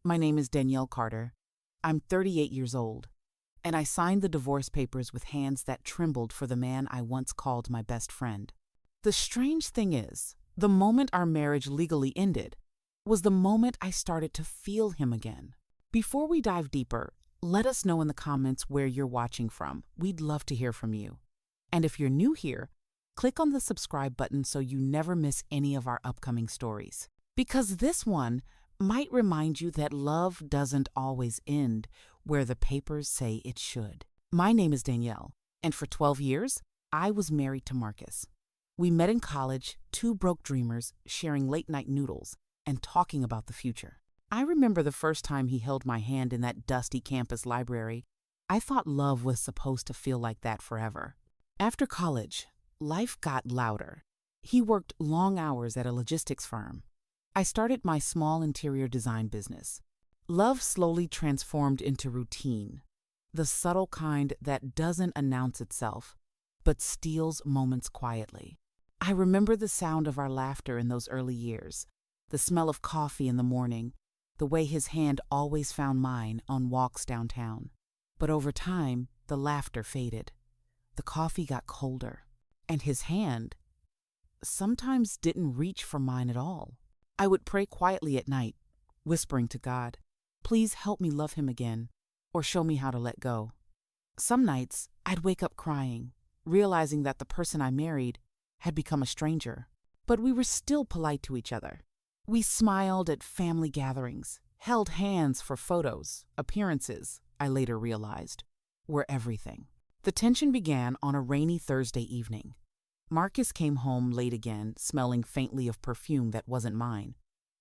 My name is Danielle Carter. I'm 38 years old, and I signed the divorce papers with hands that trembled for the man I once called my best friend. The strange thing is, the moment our marriage legally ended was the moment I started to feel him again. Before we dive deeper, let us know in the comments where you're watching from. We'd love to hear from you. And if you're new here, click on the subscribe button so you never miss any of our upcoming stories. Because this one might remind you that love doesn't always end where the papers say it should. My name is Danielle, and for 12 years, I was married to Marcus. We met in college, two broke dreamers sharing late-night noodles and talking about the future. I remember the first time he held my hand in that dusty campus library. I thought love was supposed to feel like that forever. After college, life got louder. He worked long hours at a logistics firm. I started my small interior design business. Love slowly transformed into routine, the subtle kind that doesn't announce itself, but steals moments quietly. I remember the sound of our laughter in those early years, the smell of coffee in the morning, the way his hand always found mine on walks downtown. But over time, the laughter faded. The coffee got colder, and his hand sometimes didn't reach for mine at all. I would pray quietly at night, whispering to God, "Please help me love him again, or show me how to let go." Some nights, I'd wake up crying, realizing that the person I married had become a stranger. But we were still polite to each other. We smiled at family gatherings, held hands for photos. Appearances, I later realized, were everything. The tension began on a rainy Thursday evening. Marcus came home late again, smelling faintly of perfume that wasn't mine.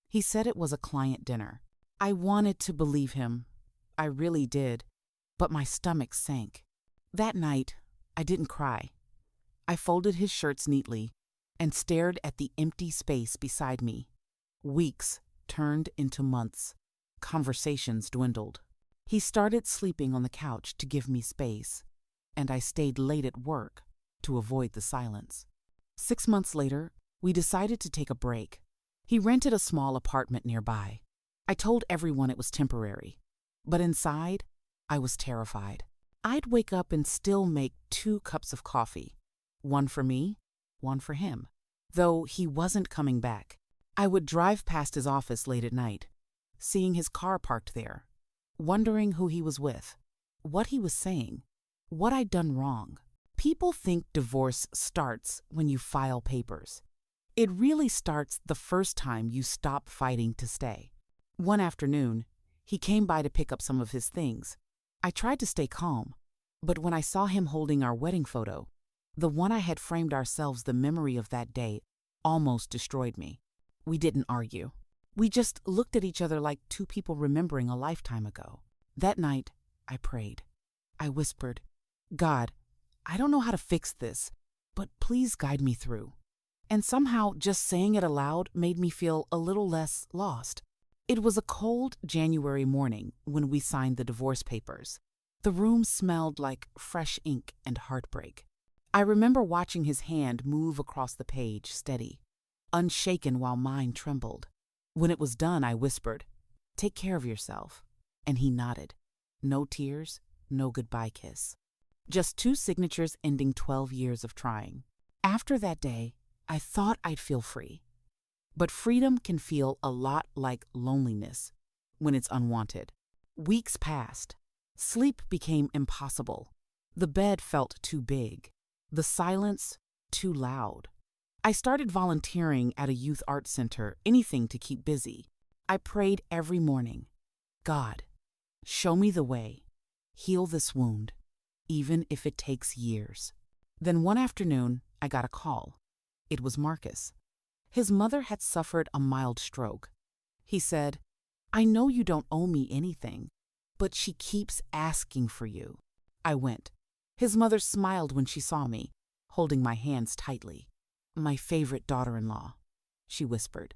He said it was a client dinner. I wanted to believe him. I really did, but my stomach sank. That night, I didn't cry. I folded his shirts neatly and stared at the empty space beside me. Weeks turned into months. Conversations dwindled. He started sleeping on the couch to give me space, and I stayed late at work to avoid the silence. 6 months later, we decided to take a break. He rented a small apartment nearby. I told everyone it was temporary, but inside, I was terrified. I'd wake up and still make 2 cups of coffee, one for me, one for him. Though he wasn't coming back, I would drive past his office late at night, seeing his car parked there, wondering who he was with, what he was saying, what I'd done wrong. People think divorce starts when you file papers. It really starts the first time you stop fighting to stay. One afternoon, he came by to pick up some of his things. I tried to stay calm, but when I saw him holding our wedding photo, the one I had framed ourselves, the memory of that day almost destroyed me. We didn't argue. We just looked at each other like 2 people remembering a lifetime ago. That night, I prayed. I whispered, "God, I don't know how to fix this, but please guide me through." And somehow just saying it aloud made me feel a little less lost. It was a cold January morning when we signed the divorce papers. The room smelled like fresh ink and heartbreak. I remember watching his hand move across the page, steady, unshaken while mine trembled. When it was done, I whispered, "Take care of yourself." And he nodded. No tears, no goodbye kiss. Just 2 signatures ending 12 years of trying. After that day, I thought I'd feel free. But freedom can feel a lot like loneliness when it's unwanted. Weeks passed. Sleep became impossible. The bed felt too big. The silence too loud. I started volunteering at a youth art center, anything to keep busy. I prayed every morning, "God, show me the way. Heal this wound, even if it takes years." Then one afternoon, I got a call. It was Marcus. His mother had suffered a mild stroke. He said, "I know you don't owe me anything, but she keeps asking for you." I went. His mother smiled when she saw me, holding my hands tightly. "My favorite daughter-in-law," she whispered.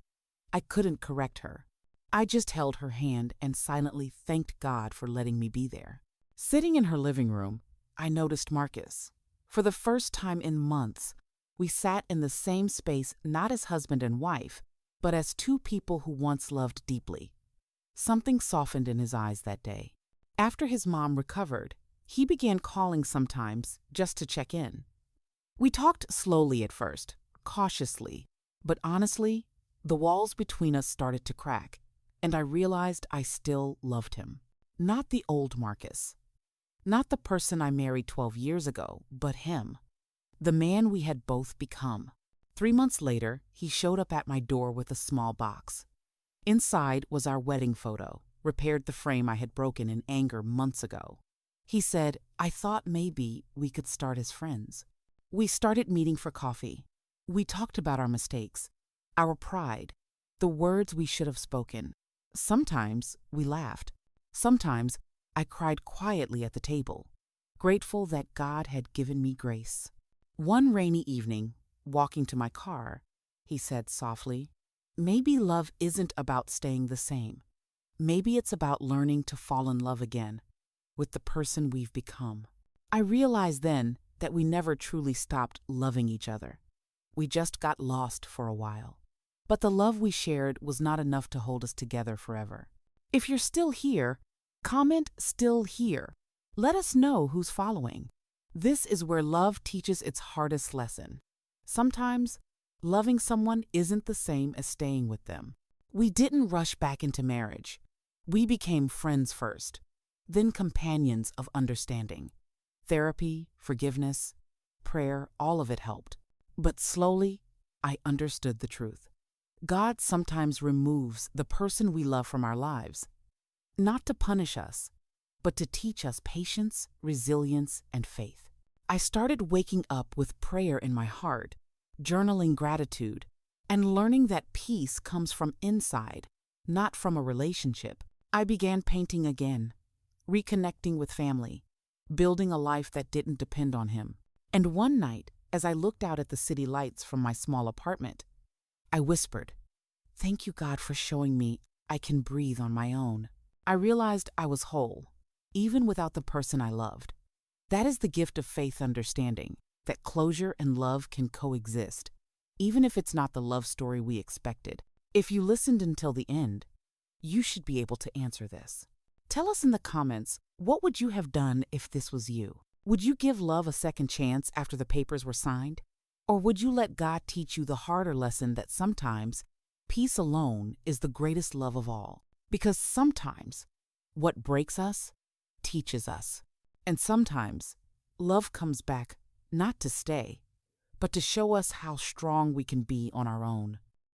I couldn't correct her. I just held her hand and silently thanked God for letting me be there. Sitting in her living room, I noticed Marcus. For the first time in months, we sat in the same space not as husband and wife, but as 2 people who once loved deeply. Something softened in his eyes that day. After his mom recovered, he began calling sometimes just to check in. We talked slowly at first, cautiously, but honestly, the walls between us started to crack, and I realized I still loved him. Not the old Marcus. Not the person I married 12 years ago, but him. The man we had both become. 3 months later, he showed up at my door with a small box. Inside was our wedding photo, repaired the frame I had broken in anger months ago. He said, "I thought maybe we could start as friends." We started meeting for coffee. We talked about our mistakes, our pride, the words we should have spoken. Sometimes we laughed. Sometimes I cried quietly at the table, grateful that God had given me grace. One rainy evening, walking to my car, he said softly, "Maybe love isn't about staying the same. Maybe it's about learning to fall in love again with the person we've become." I realized then that we never truly stopped loving each other. We just got lost for a while. But the love we shared was not enough to hold us together forever. If you're still here, comment "still here." Let us know who's following. This is where love teaches its hardest lesson. Sometimes, loving someone isn't the same as staying with them. We didn't rush back into marriage. We became friends first, then companions of understanding. Therapy, forgiveness, prayer, all of it helped. But slowly, I understood the truth. God sometimes removes the person we love from our lives, not to punish us, but to teach us patience, resilience, and faith. I started waking up with prayer in my heart, journaling gratitude, and learning that peace comes from inside, not from a relationship. I began painting again, reconnecting with family, building a life that didn't depend on him. And one night, as I looked out at the city lights from my small apartment, I whispered, "Thank you, God, for showing me I can breathe on my own." I realized I was whole, even without the person I loved. That is the gift of faith understanding, that closure and love can coexist, even if it's not the love story we expected. If you listened until the end, you should be able to answer this. Tell us in the comments, what would you have done if this was you? Would you give love a second chance after the papers were signed? Or would you let God teach you the harder lesson that sometimes peace alone is the greatest love of all? Because sometimes what breaks us teaches us. And sometimes love comes back not to stay, but to show us how strong we can be on our own.